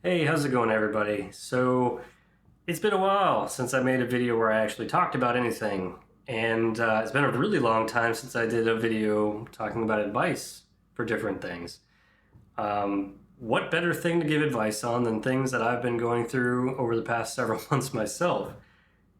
Hey, how's it going, everybody? So, it's been a while since I made a video where I actually talked about anything, and it's been a really long time since I did a video talking about advice for different things. What better thing to give advice on than things that I've been going through over the past several months myself?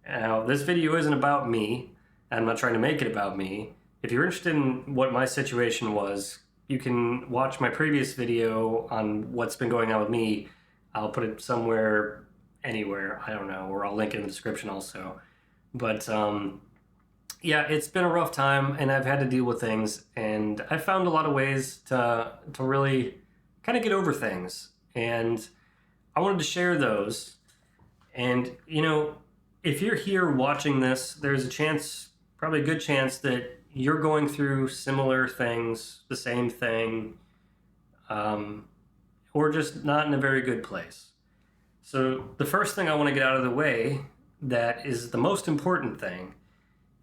Now, this video isn't about me, and I'm not trying to make it about me. If you're interested in what my situation was, you can watch my previous video on what's been going on with me. I'll put it somewhere, anywhere, I don't know, or I'll link it in the description also. But yeah, it's been a rough time, and I've had to deal with things, and I found a lot of ways to really kind of get over things, and I wanted to share those. And if you're here watching this, there's a chance, probably a good chance, that you're going through similar things, the same thing, um, or just not in a very good place. So, the first thing I want to get out of the way, that is the most important thing,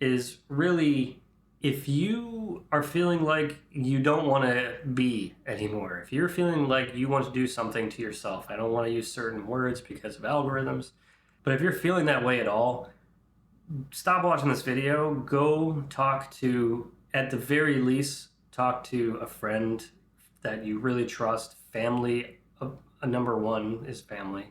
is really if you are feeling like you don't want to be anymore, if you're feeling like you want to do something to yourself, I don't want to use certain words because of algorithms, but if you're feeling that way at all, stop watching this video. Go talk to, at the very least, talk to a friend that you really trust. Family, a number one is family.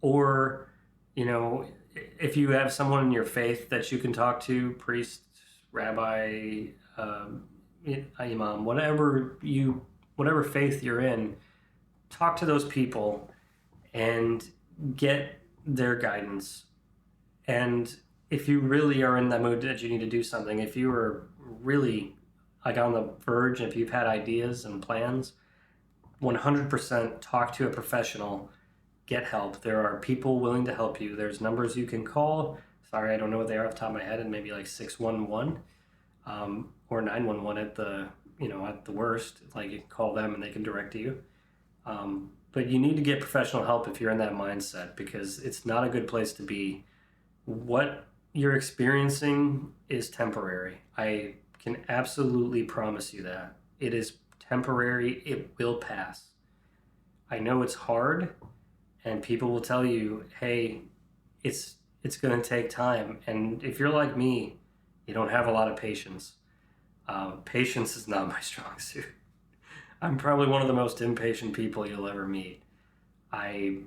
Or, you know, if you have someone in your faith that you can talk to, priest, rabbi, imam, whatever faith you're in, talk to those people and get their guidance. And if you really are in that mood that you need to do something, if you are really like on the verge, if you've had ideas and plans, 100% talk to a professional, get help. There are people willing to help you. There's numbers you can call. Sorry, I don't know what they are off the top of my head, and maybe like 611 or 911 at the worst. Like, you can call them and they can direct you. But you need to get professional help if you're in that mindset, because it's not a good place to be. What you're experiencing is temporary. I can absolutely promise you that. It is temporary. It will pass. I know it's hard, and people will tell you, hey, it's going to take time. And if you're like me, you don't have a lot of patience. Patience is not my strong suit. I'm probably one of the most impatient people you'll ever meet. I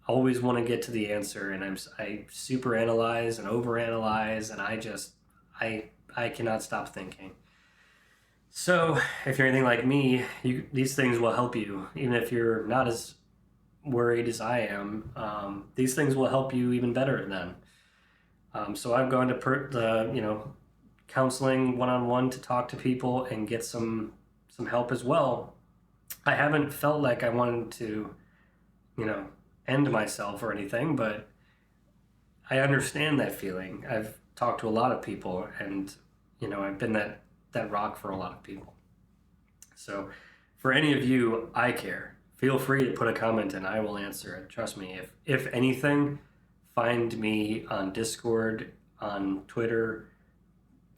always want to get to the answer, and I super analyze and overanalyze, and I cannot stop thinking. So if you're anything like me, these things will help you, even if you're not as worried as I am. These things will help you even better then. So I've gone to counseling one-on-one to talk to people and get some help as well. I haven't felt like I wanted to, end myself or anything, but I understand that feeling. I've talked to a lot of people, and I've been that rock for a lot of people. So for any of you, I care. Feel free to put a comment and I will answer it. Trust me. If anything, find me on Discord, on Twitter,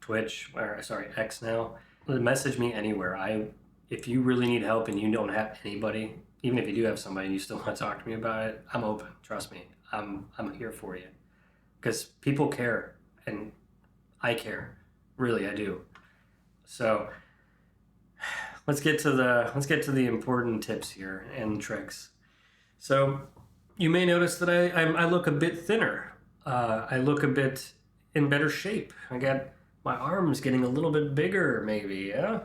Twitch, or sorry, X now. Message me anywhere. If you really need help and you don't have anybody, even if you do have somebody and you still want to talk to me about it, I'm open. Trust me. I'm here for you. Because people care, and I care. Really, I do. So let's get to the important tips here and tricks. So you may notice that I look a bit thinner. I look a bit in better shape. I got my arms getting a little bit bigger, maybe. Yeah,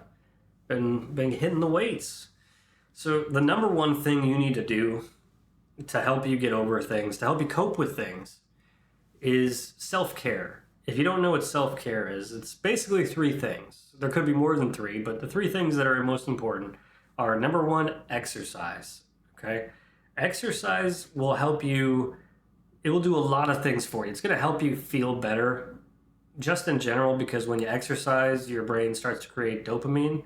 been hitting the weights. So the number one thing you need to do to help you get over things, to help you cope with things, is self-care. If you don't know what self-care is, it's basically three things. There could be more than three, but the three things that are most important are, number one, exercise. Okay? Exercise will help you, it will do a lot of things for you. It's going to help you feel better just in general, because when you exercise, your brain starts to create dopamine,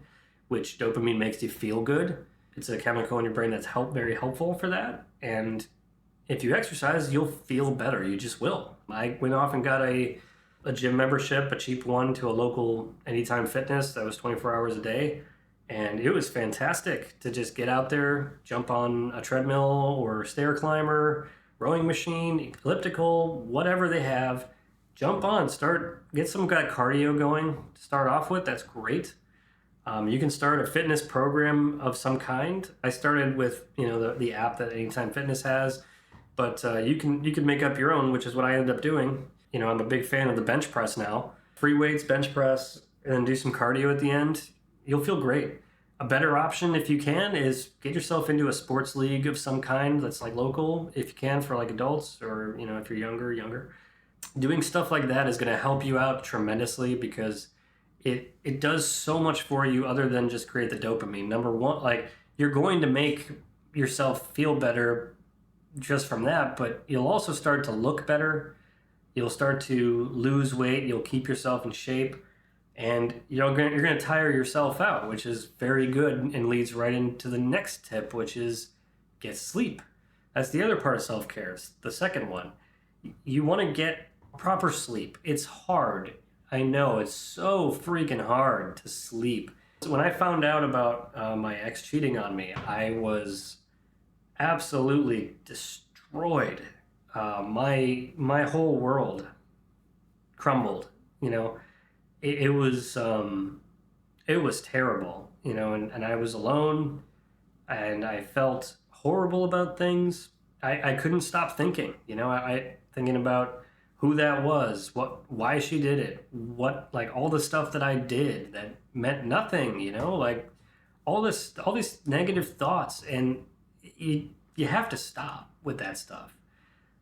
which dopamine makes you feel good. It's a chemical in your brain that's very helpful for that. And if you exercise, you'll feel better. You just will. I went off and got a gym membership, a cheap one, to a local Anytime Fitness that was 24 hours a day. And it was fantastic to just get out there, jump on a treadmill or stair climber, rowing machine, elliptical, whatever they have. Jump on, get some kind of cardio going to start off with. That's great. You can start a fitness program of some kind. I started with the app that Anytime Fitness has, but you can make up your own, which is what I ended up doing. I'm a big fan of the bench press now. Free weights, bench press, and then do some cardio at the end. You'll feel great. A better option, if you can, is get yourself into a sports league of some kind that's like local, if you can, for like adults, or if you're younger. Doing stuff like that is going to help you out tremendously, because it does so much for you other than just create the dopamine. Number one, like, you're going to make yourself feel better just from that, but you'll also start to look better. You'll start to lose weight. You'll keep yourself in shape. And you're going to tire yourself out, which is very good and leads right into the next tip, which is get sleep. That's the other part of self-care. It's the second one. You want to get proper sleep. It's hard. I know, it's so freaking hard to sleep. When I found out about my ex cheating on me, I was absolutely destroyed. My whole world crumbled. It was terrible, and I was alone, and I felt horrible about things. I couldn't stop thinking, I thinking about who that was, why she did it, all the stuff that I did that meant nothing, like all these negative thoughts, and you have to stop with that stuff.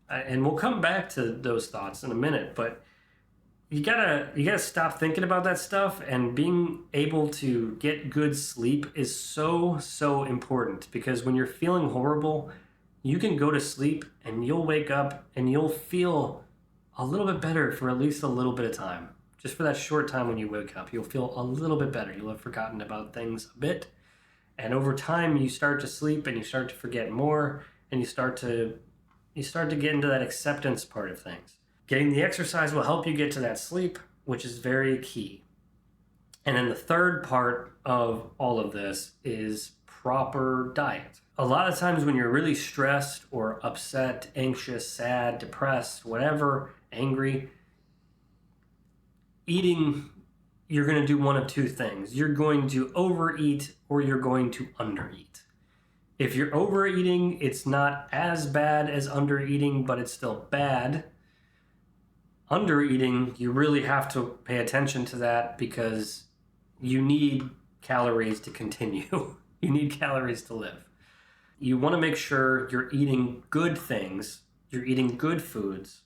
And we'll come back to those thoughts in a minute, but you gotta stop thinking about that stuff, and being able to get good sleep is so important, because when you're feeling horrible, you can go to sleep and you'll wake up and you'll feel a little bit better for at least a little bit of time. Just for that short time when you wake up, you'll feel a little bit better. You'll have forgotten about things a bit. And over time, you start to sleep and you start to forget more, and you start to get into that acceptance part of things. Getting the exercise will help you get to that sleep, which is very key. And then the third part of all of this is proper diet. A lot of times when you're really stressed or upset, anxious, sad, depressed, whatever, angry, eating, you're going to do one of two things. You're going to overeat or you're going to undereat. If you're overeating, it's not as bad as undereating, but it's still bad. Undereating, you really have to pay attention to that, because you need calories to continue. You need calories to live. You want to make sure you're eating good things, you're eating good foods,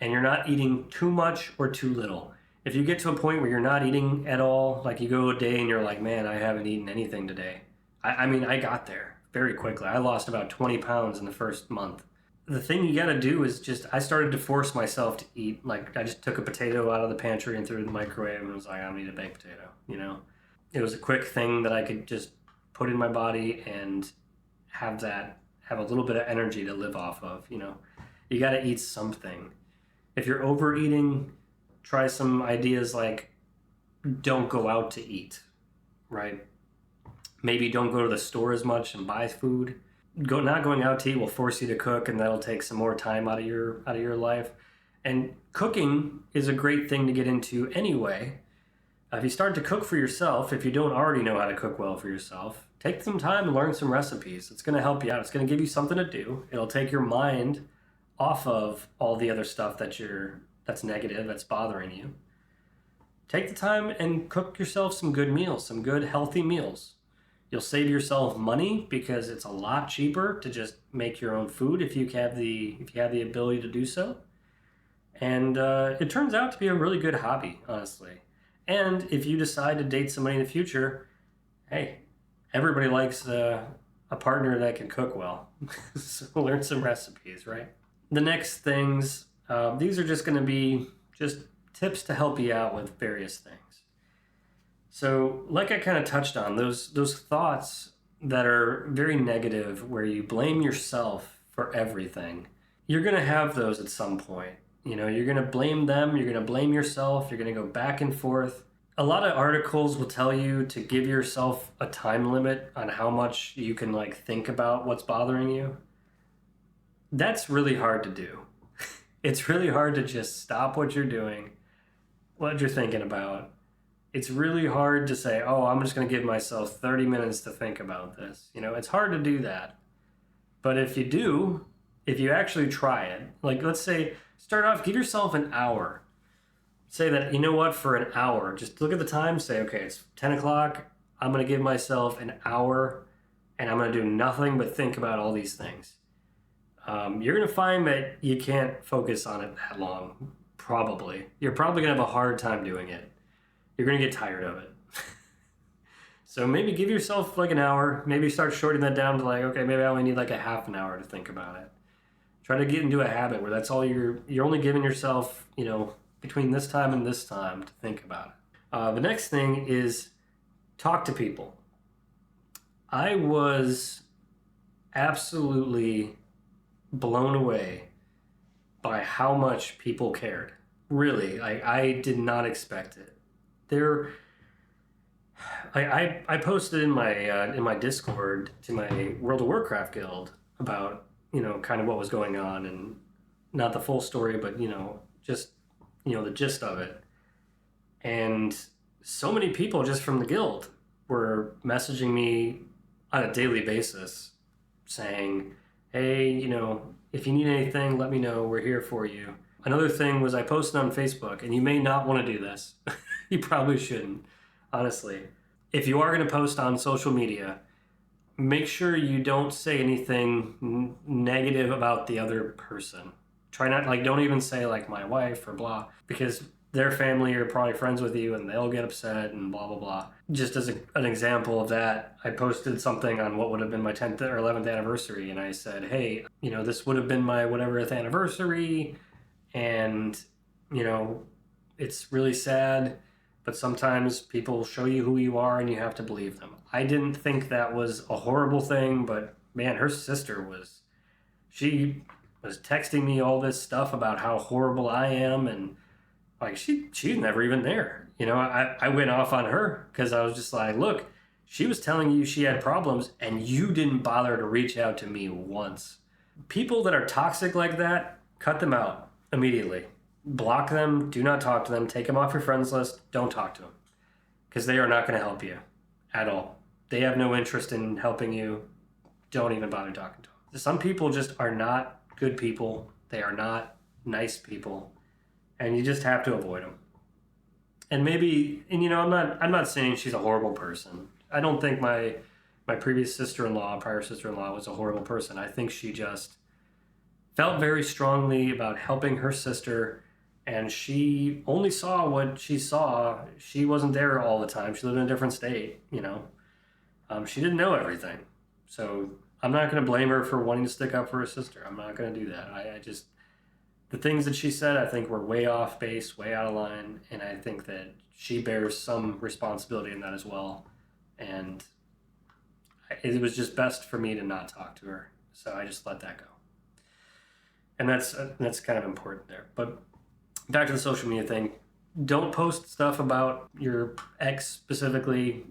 and you're not eating too much or too little. If you get to a point where you're not eating at all, like you go a day and you're like, man, I haven't eaten anything today. I got there very quickly. I lost about 20 pounds in the first month. The thing you got to do is I started to force myself to eat. Like, I just took a potato out of the pantry and threw it in the microwave and was like, I'm going to eat a baked potato, It was a quick thing that I could just put in my body and have a little bit of energy to live off of, You got to eat something. If you're overeating, try some ideas like don't go out to eat, right? Maybe don't go to the store as much and buy food. Not going out to eat will force you to cook, and that'll take some more time out of your life. And cooking is a great thing to get into anyway. If you start to cook for yourself, if you don't already know how to cook well for yourself, take some time and learn some recipes. It's going to help you out. It's going to give you something to do. It'll take your mind off of all the other stuff that's negative, that's bothering you. Take the time and cook yourself some good meals, some good healthy meals. You'll save yourself money, because it's a lot cheaper to just make your own food if you have the ability to do so. And it turns out to be a really good hobby, honestly. And if you decide to date somebody in the future, hey, everybody likes a partner that can cook well. So learn some recipes, right? The next things, these are just going to be just tips to help you out with various things. So like I kind of touched on, those thoughts that are very negative, where you blame yourself for everything, you're going to have those at some point. You're going to blame them, you're going to blame yourself, you're going to go back and forth. A lot of articles will tell you to give yourself a time limit on how much you can like think about what's bothering you. That's really hard to do. It's really hard to just stop what you're doing, what you're thinking about. It's really hard to say, oh, I'm just going to give myself 30 minutes to think about this. It's hard to do that. But if you do, if you actually try it, like let's say, start off, give yourself an hour. Say that, you know what, for an hour, just look at the time, say, okay, it's 10 o'clock. I'm going to give myself an hour and I'm going to do nothing but think about all these things. You're going to find that you can't focus on it that long, probably. You're probably going to have a hard time doing it. You're going to get tired of it. So maybe give yourself like an hour. Maybe start shorting that down to like, okay, maybe I only need like a half an hour to think about it. Try to get into a habit where that's all you're only giving yourself, between this time and this time to think about it. The next thing is talk to people. I was absolutely blown away by how much people cared. Really, I did not expect it. I posted in my Discord to my World of Warcraft guild about kind of what was going on, and not the full story, but just the gist of it. And so many people just from the guild were messaging me on a daily basis saying, hey, if you need anything, let me know. We're here for you. Another thing was I posted on Facebook, and you may not want to do this. You probably shouldn't, honestly. If you are going to post on social media, make sure you don't say anything negative about the other person. Try not, don't even say like my wife or blah, because their family are probably friends with you and they'll get upset and blah, blah, blah. Just as an example of that, I posted something on what would have been my 10th or 11th anniversary, and I said, hey, this would have been my whateverth anniversary, and, it's really sad, but sometimes people show you who you are and you have to believe them. I didn't think that was a horrible thing, but man, her sister she was texting me all this stuff about how horrible I am, and like she's never even there. I went off on her because I was just like, look, she was telling you she had problems and you didn't bother to reach out to me once. People that are toxic like that, cut them out immediately. Block them, do not talk to them, take them off your friends list, don't talk to them. Because they are not going to help you at all. They have no interest in helping you. Don't even bother talking to them. Some people just are not good people. They are not nice people. And you just have to avoid them. And maybe, I'm not saying she's a horrible person. I don't think my prior sister-in-law was a horrible person. I think she just felt very strongly about helping her sister, and she only saw what she saw. She wasn't there all the time. She lived in a different state, She didn't know everything. So I'm not going to blame her for wanting to stick up for her sister. I'm not going to do that. I just, the things that she said, I think were way off base, way out of line, and I think that she bears some responsibility in that as well. And it was just best for me to not talk to her. So I just let that go. And that's kind of important there. But back to the social media thing. Don't post stuff about your ex specifically.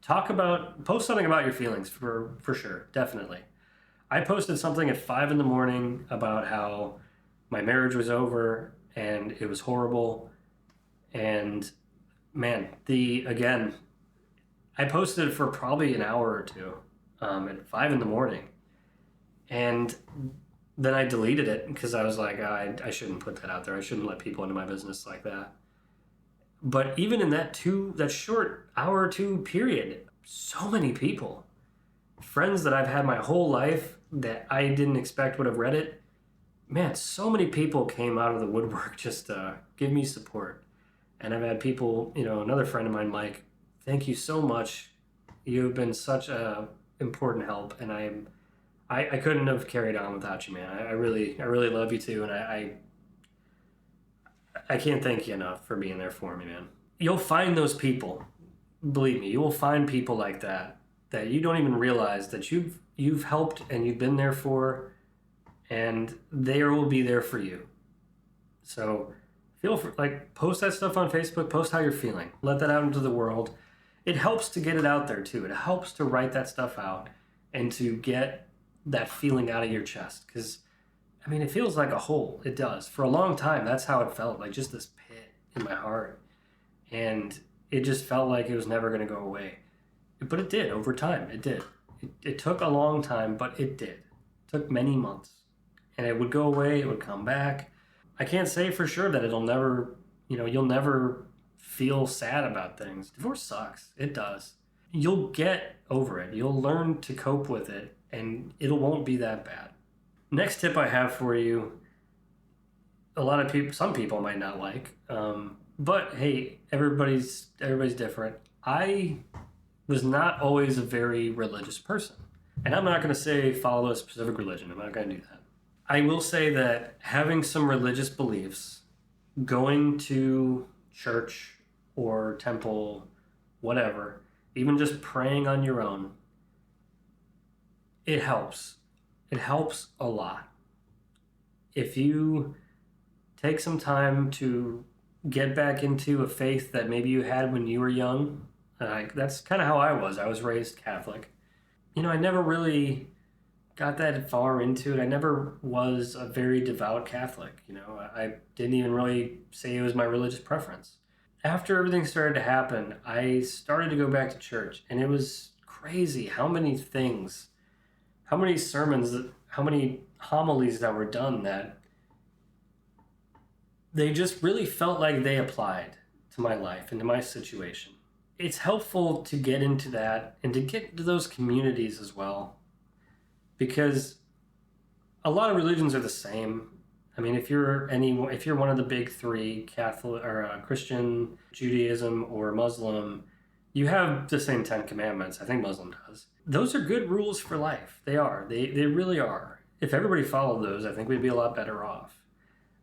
Post something about your feelings for sure, definitely. I posted something at 5 a.m. about how my marriage was over and it was horrible. And man, I posted it for probably an hour or two at 5 a.m. And then I deleted it because I was like, I shouldn't put that out there. I shouldn't let people into my business like that. But even in that short hour or two period, so many people, friends that I've had my whole life that I didn't expect would have read it, man, so many people came out of the woodwork just to give me support. And I've had people, another friend of mine, Mike, thank you so much. You've been such a important help, and I couldn't have carried on without you, man. I really love you too, and I can't thank you enough for being there for me, man. You'll find those people. Believe me, you will find people like that you don't even realize that you've helped and you've been there for, and they will be there for you. So post that stuff on Facebook, post how you're feeling, let that out into the world. It helps to get it out there too. It helps to write that stuff out and to get that feeling out of your chest. Because, I mean, it feels like a hole. It does. For a long time, that's how it felt, like just this pit in my heart. And it just felt like it was never going to go away. But it did over time. It did. It took a long time, but it did. It took many months. And it would go away, it would come back. I can't say for sure that it'll never, you'll never feel sad about things. Divorce sucks. It does. You'll get over it. You'll learn to cope with it, and it won't be that bad. Next tip I have for you, some people might not like, but hey, everybody's different. I was not always a very religious person. And I'm not going to say follow a specific religion. I'm not going to do that. I will say that having some religious beliefs, going to church or temple, whatever, even just praying on your own, it helps. It helps a lot. If you take some time to get back into a faith that maybe you had when you were young, that's kind of how I was. I was raised Catholic. I never really got that far into it. I never was a very devout Catholic. I didn't even really say it was my religious preference. After everything started to happen, I started to go back to church, and it was crazy how many things, how many sermons, how many homilies that were done that they just really felt like they applied to my life and to my situation. It's helpful to get into that and to get into those communities as well, because a lot of religions are the same. I mean, if you're one of the big three, Catholic or Christian, Judaism, or Muslim, you have the same 10 Commandments. I think Muslim does. Those are good rules for life. They are. They really are. If everybody followed those, I think we'd be a lot better off.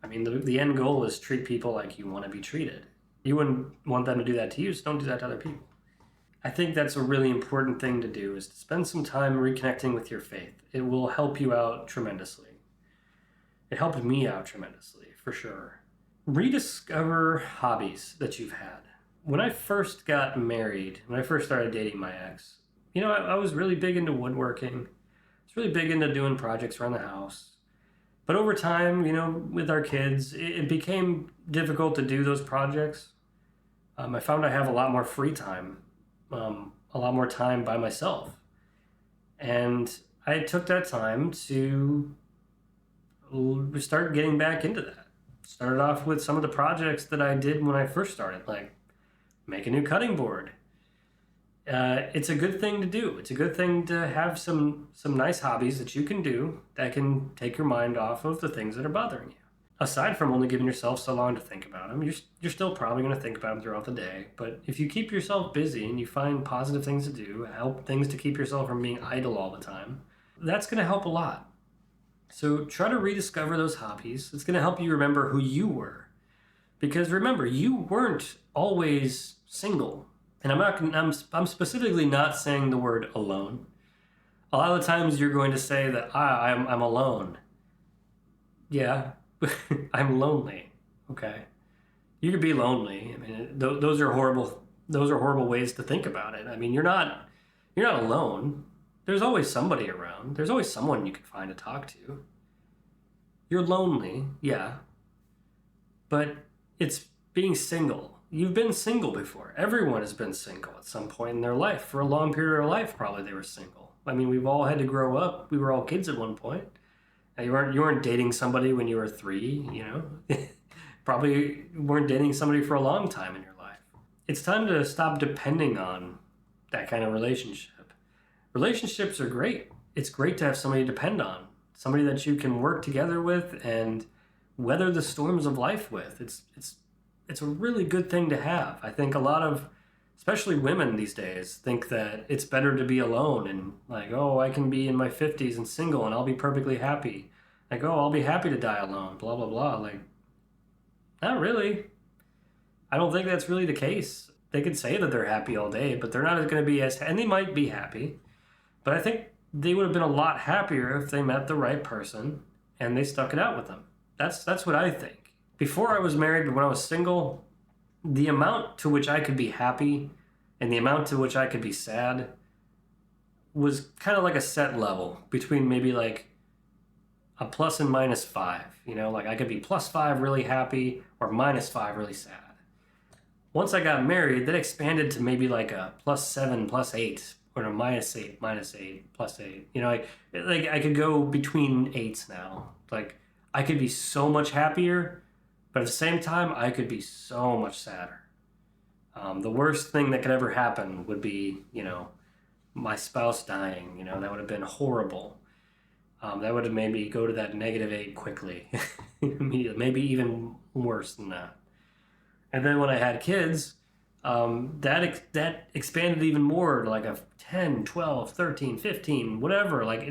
I mean, the end goal is treat people like you want to be treated. You wouldn't want them to do that to you, so don't do that to other people. I think that's a really important thing to do, is to spend some time reconnecting with your faith. It will help you out tremendously. It helped me out tremendously, for sure. Rediscover hobbies that you've had. When I first got married, when I first started dating my ex, I was really big into woodworking. I was really big into doing projects around the house. But over time, with our kids, it became difficult to do those projects. I found I have a lot more free time, a lot more time by myself. And I took that time to start getting back into that. Started off with some of the projects that I did when I first started, like make a new cutting board. It's a good thing to do. It's a good thing to have some nice hobbies that you can do that can take your mind off of the things that are bothering you. Aside from only giving yourself so long to think about them, you're still probably going to think about them throughout the day. But if you keep yourself busy and you find positive things to do, help things to keep yourself from being idle all the time, that's going to help a lot. So try to rediscover those hobbies. It's going to help you remember who you were. Because remember, you weren't always single. And I'm specifically not saying the word alone. A lot of the times you're going to say that I'm alone. Yeah, I'm lonely. Okay, you could be lonely. I mean, those are horrible. Those are horrible ways to think about it. I mean, you're not alone. There's always somebody around. There's always someone you can find to talk to. You're lonely, yeah, but it's being single. You've been single before. Everyone has been single at some point in their life. For a long period of life, probably they were single. I mean, we've all had to grow up. We were all kids at one point. You weren't dating somebody when you were 3, Probably weren't dating somebody for a long time in your life. It's time to stop depending on that kind of relationship. Relationships are great. It's great to have somebody to depend on, somebody that you can work together with and weather the storms of life with. It's a really good thing to have. I think a lot of, especially women these days, think that it's better to be alone and like, oh, I can be in my 50s and single and I'll be perfectly happy. Like, oh, I'll be happy to die alone, blah, blah, blah. Like, not really. I don't think that's really the case. They could say that they're happy all day, but they're not going to be and they might be happy, but I think they would have been a lot happier if they met the right person and they stuck it out with them. That's what I think. Before I was married, when I was single, the amount to which I could be happy and the amount to which I could be sad was kind of like a set level between maybe like a plus and minus 5. Like I could be +5 really happy or -5 really sad. Once I got married, that expanded to maybe like a +7, +8, or a -8, -8, +8. Like I could go between eights now. Like I could be so much happier, but at the same time, I could be so much sadder. The worst thing that could ever happen would be, my spouse dying. That would have been horrible. That would have made me go to that -8 quickly. Maybe even worse than that. And then when I had kids, that expanded even more to like a 10, 12, 13, 15, whatever. Like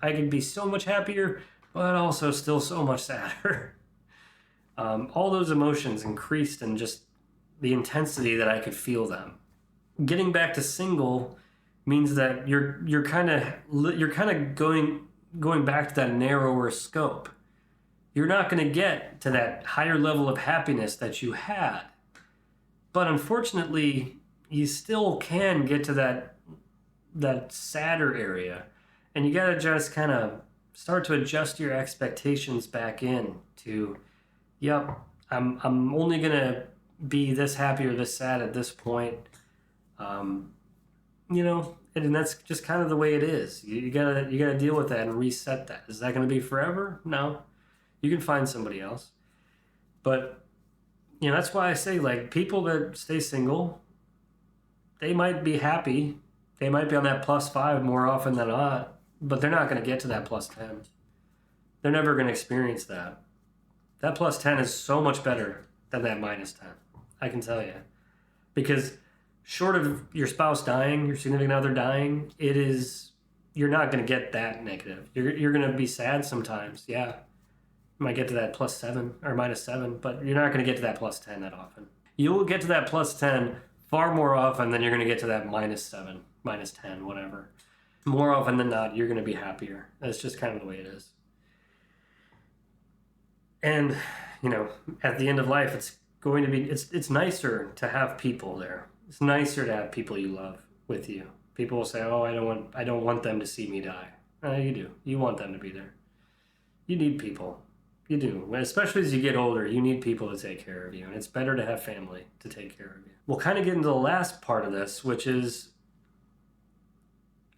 I could be so much happier, but also still so much sadder. All those emotions increased in just the intensity that I could feel them. Getting back to single means that you're kind of going back to that narrower scope. You're not going to get to that higher level of happiness that you had. But unfortunately, you still can get to that sadder area. And you got to just kind of start to adjust your expectations back in to, yep, I'm only going to be this happy or this sad at this point. And that's just kind of the way it is. You gotta deal with that and reset that. Is that going to be forever? No. You can find somebody else. But that's why I say, like, people that stay single, they might be happy. They might be on that +5 more often than not, but they're not going to get to that +10. They're never going to experience that. That +10 is so much better than that -10. I can tell you. Because short of your spouse dying, your significant other dying, you're not going to get that negative. You're going to be sad sometimes, yeah. You might get to that +7 or -7, but you're not going to get to that +10 that often. You will get to that +10 far more often than you're going to get to that -7, -10, whatever. More often than not, you're going to be happier. That's just kind of the way it is. And, at the end of life, it's nicer to have people there. It's nicer to have people you love with you. People will say, "Oh, I don't want them to see me die." You do. You want them to be there. You need people. You do. Especially as you get older, you need people to take care of you, and it's better to have family to take care of you. We'll kind of get into the last part of this, which is,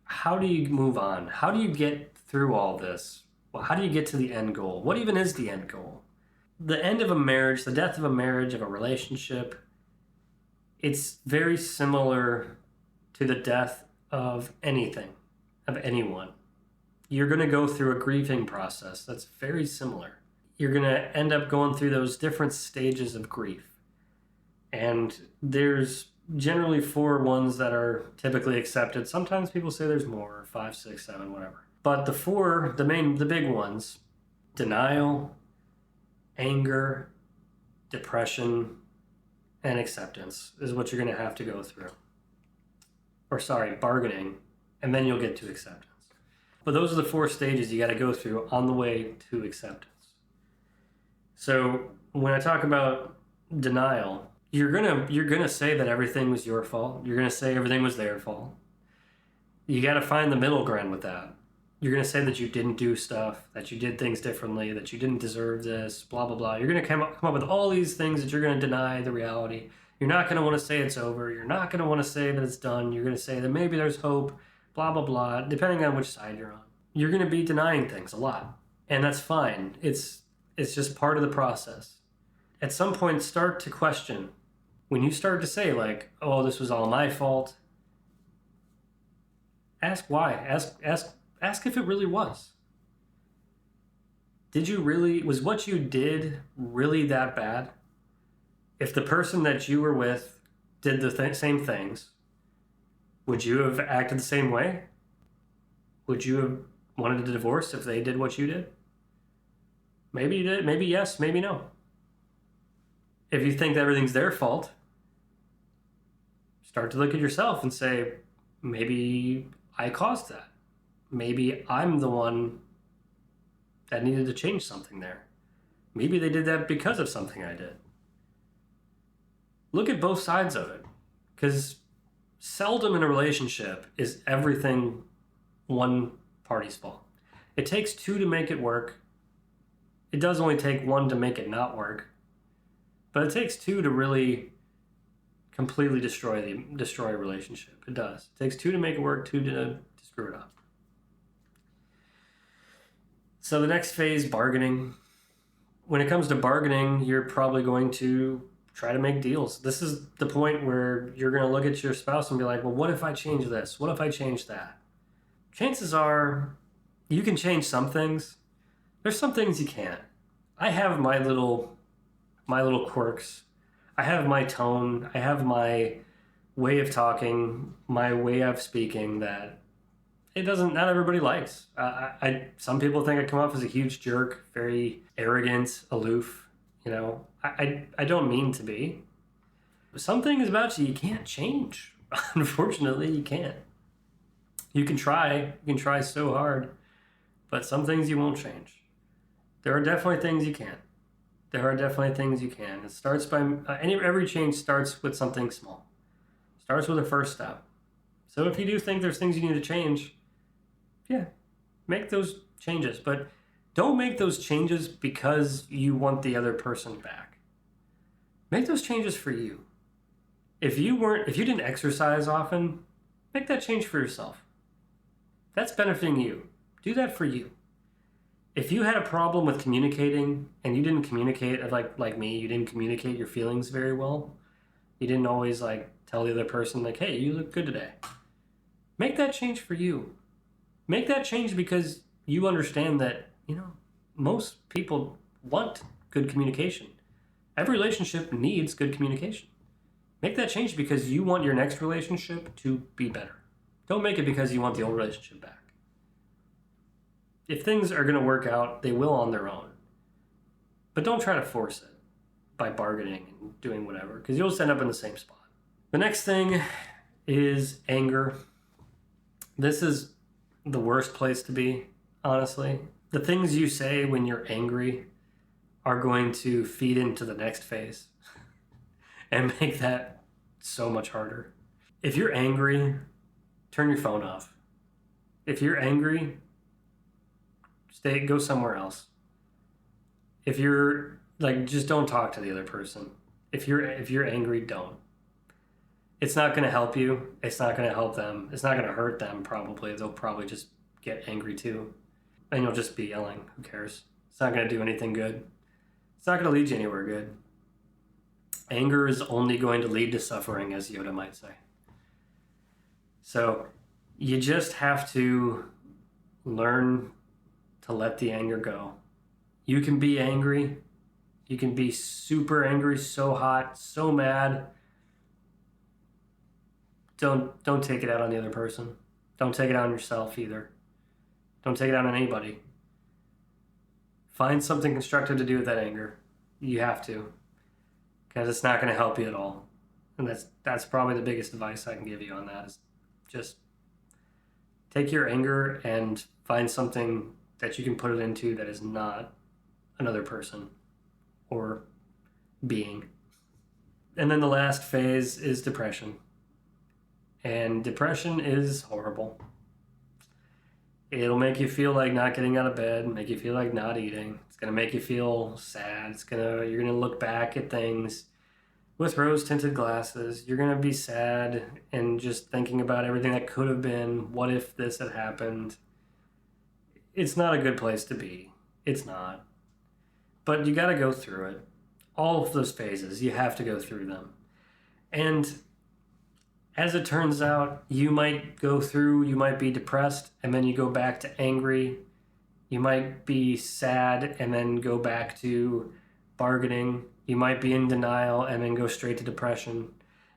how do you move on? How do you get through all this? Well, how do you get to the end goal? What even is the end goal? The end of a marriage, the death of a marriage, of a relationship, it's very similar to the death of anything, of anyone. You're going to go through a grieving process that's very similar. You're going to end up going through those different stages of grief. And there's generally 4 ones that are typically accepted. Sometimes people say there's more, 5, 6, 7, whatever. But the 4, the big ones, denial, anger, depression, and acceptance is what you're going to have to go through. Bargaining, and then you'll get to acceptance. But those are the 4 stages you got to go through on the way to acceptance. So when I talk about denial, you're gonna say that everything was your fault. You're gonna say everything was their fault. You got to find the middle ground with that. You're gonna say that you didn't do stuff, that you did things differently, that you didn't deserve this, blah blah blah. You're gonna come up with all these things that you're gonna deny the reality. You're not gonna want to say it's over. You're not gonna want to say that it's done. You're gonna say that maybe there's hope, blah blah blah. Depending on which side you're on, you're gonna be denying things a lot, and that's fine. It's just part of the process. At some point, start to question. When you start to say, like, "Oh, this was all my fault," ask why. Ask if it really was. Was what you did really that bad? If the person that you were with did the same things, would you have acted the same way? Would you have wanted a divorce if they did what you did? Maybe you did, maybe yes, maybe no. If you think that everything's their fault, start to look at yourself and say, maybe I caused that. Maybe I'm the one that needed to change something there. Maybe they did that because of something I did. Look at both sides of it, because seldom in a relationship is everything one party's fault. It takes two to make it work. It does only take one to make it not work, but it takes two to really completely destroy a relationship. It does. It takes two to make it work, two to screw it up. So the next phase, bargaining. When it comes to bargaining, you're probably going to try to make deals. This is the point where you're going to look at your spouse and be like, well, what if I change this? What if I change that? Chances are you can change some things. There's some things you can't. I have my little quirks. I have my tone. I have my way of talking, my way of speaking that not everybody likes. Some people think I come off as a huge jerk, very arrogant, aloof. I don't mean to be. Some things about you can't change. Unfortunately, you can't. You can try so hard, but some things you won't change. There are definitely things you can't. It starts by every change starts with something small. Starts with a first step. So if you do think there's things you need to change, yeah, make those changes, but don't make those changes because you want the other person back. Make those changes for you. If you didn't exercise often, make that change for yourself. That's benefiting you. Do that for you. If you had a problem with communicating and you didn't communicate like me, you didn't communicate your feelings very well. You didn't always tell the other person hey, you look good today. Make that change for you. Make that change because you understand that, most people want good communication. Every relationship needs good communication. Make that change because you want your next relationship to be better. Don't make it because you want the old relationship back. If things are going to work out, they will on their own. But don't try to force it by bargaining and doing whatever, because you'll just end up in the same spot. The next thing is anger. This is the worst place to be, honestly. The things you say when you're angry are going to feed into the next phase and make that so much harder. If you're angry, turn your phone off. If you're angry, go somewhere else. If you're just don't talk to the other person. If you're angry, don't. It's not going to help you. It's not going to help them. It's not going to hurt them, probably. They'll probably just get angry too. And you'll just be yelling. Who cares? It's not going to do anything good. It's not going to lead you anywhere good. Anger is only going to lead to suffering, as Yoda might say. So you just have to learn to let the anger go. You can be angry. You can be super angry, so hot, so mad. Don't take it out on the other person. Don't take it out on yourself either. Don't take it out on anybody. Find something constructive to do with that anger. You have to, because it's not going to help you at all. And that's probably the biggest advice I can give you on that is just take your anger and find something that you can put it into that is not another person or being. And then the last phase is depression. And depression is horrible. It'll make you feel like not getting out of bed, make you feel like not eating. It's going to make you feel sad. You're going to look back at things with rose-tinted glasses. You're going to be sad and just thinking about everything that could have been. What if this had happened? It's not a good place to be. It's not. But you got to go through it. All of those phases, you have to go through them. And as it turns out, you might be depressed, and then you go back to angry. You might be sad, and then go back to bargaining. You might be in denial, and then go straight to depression.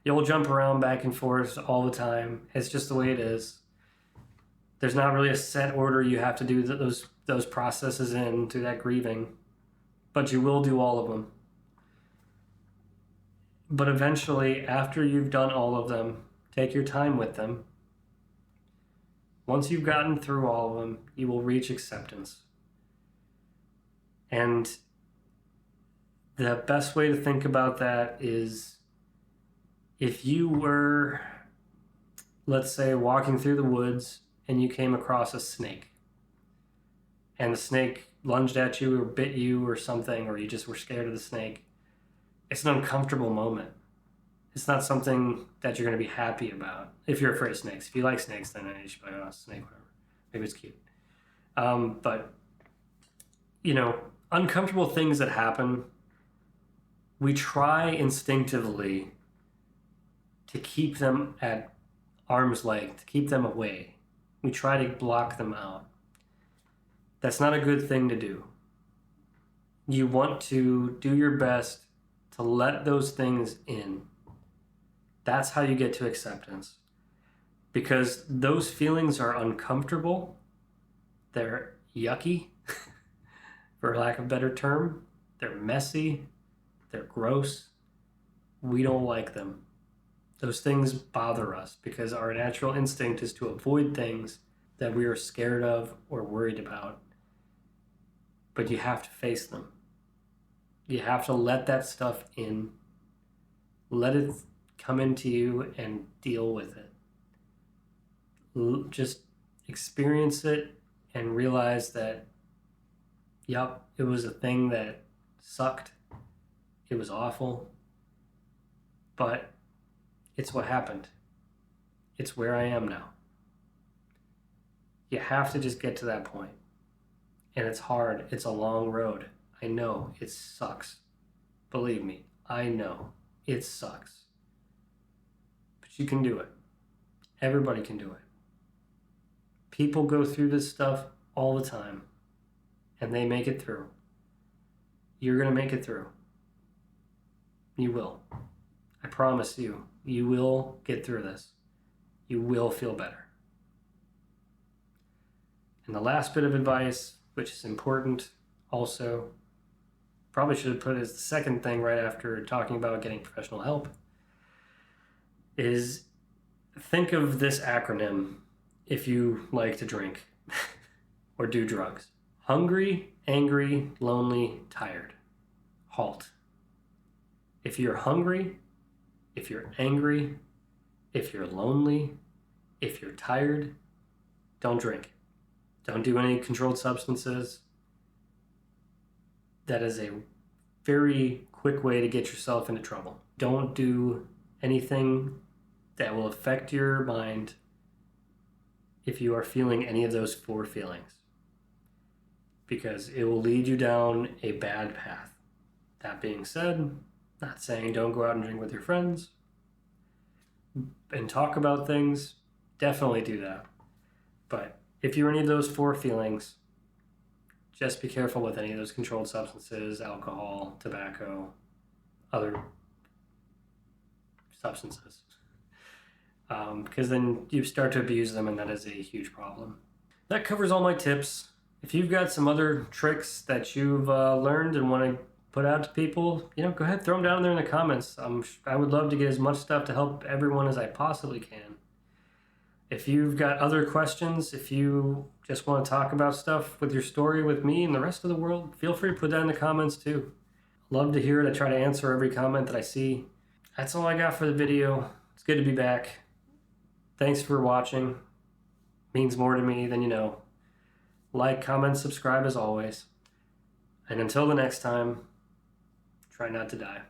You'll jump around back and forth all the time. It's just the way it is. There's not really a set order you have to do those processes in through that grieving, but you will do all of them. But eventually, after you've done all of them, take your time with them. Once you've gotten through all of them, you will reach acceptance. And The best way to think about that is if you were, let's say, walking through the woods and you came across a snake, and the snake lunged at you or bit you or something, or you just were scared of the snake. It's an uncomfortable moment. It's not something that you're going to be happy about if you're afraid of snakes. If you like snakes, then you should be like, oh, snake, whatever. Maybe it's cute. But, uncomfortable things that happen, we try instinctively to keep them at arm's length, to keep them away. We try to block them out. That's not a good thing to do. You want to do your best to let those things in. That's how you get to acceptance. Because those feelings are uncomfortable. They're yucky, for lack of a better term. They're messy. They're gross. We don't like them. Those things bother us because our natural instinct is to avoid things that we are scared of or worried about. But you have to face them. You have to let that stuff in. Let it come into you and deal with it. Just experience it and realize that, yep, it was a thing that sucked. It was awful. But it's what happened. It's where I am now. You have to just get to that point. And it's hard. It's a long road. I know it sucks. Believe me, I know it sucks. But you can do it. Everybody can do it. People go through this stuff all the time, and they make it through. You're going to make it through. You will. I promise you, you will get through this. You will feel better. And the last bit of advice, which is important also, probably should have put it as the second thing right after talking about getting professional help, is think of this acronym if you like to drink or do drugs. Hungry, angry, lonely, tired. HALT. If you're hungry, if you're angry, if you're lonely, if you're tired, don't drink. Don't do any controlled substances. That is a very quick way to get yourself into trouble. Don't do anything that will affect your mind if you are feeling any of those 4 feelings, because it will lead you down a bad path. That being said, not saying don't go out and drink with your friends and talk about things. Definitely do that. But if you're any of those 4 feelings, just be careful with any of those controlled substances, alcohol, tobacco, other substances. Because then you start to abuse them, and that is a huge problem. That covers all my tips. If you've got some other tricks that you've learned and want to put out to people, go ahead, throw them down there in the comments. I would love to get as much stuff to help everyone as I possibly can. If you've got other questions, if you just want to talk about stuff with your story with me and the rest of the world, feel free to put that in the comments too. Love to hear it. I try to answer every comment that I see. That's all I got for the video. It's good to be back. Thanks for watching. Means more to me than you know. Like, comment, subscribe as always. And until the next time, try not to die.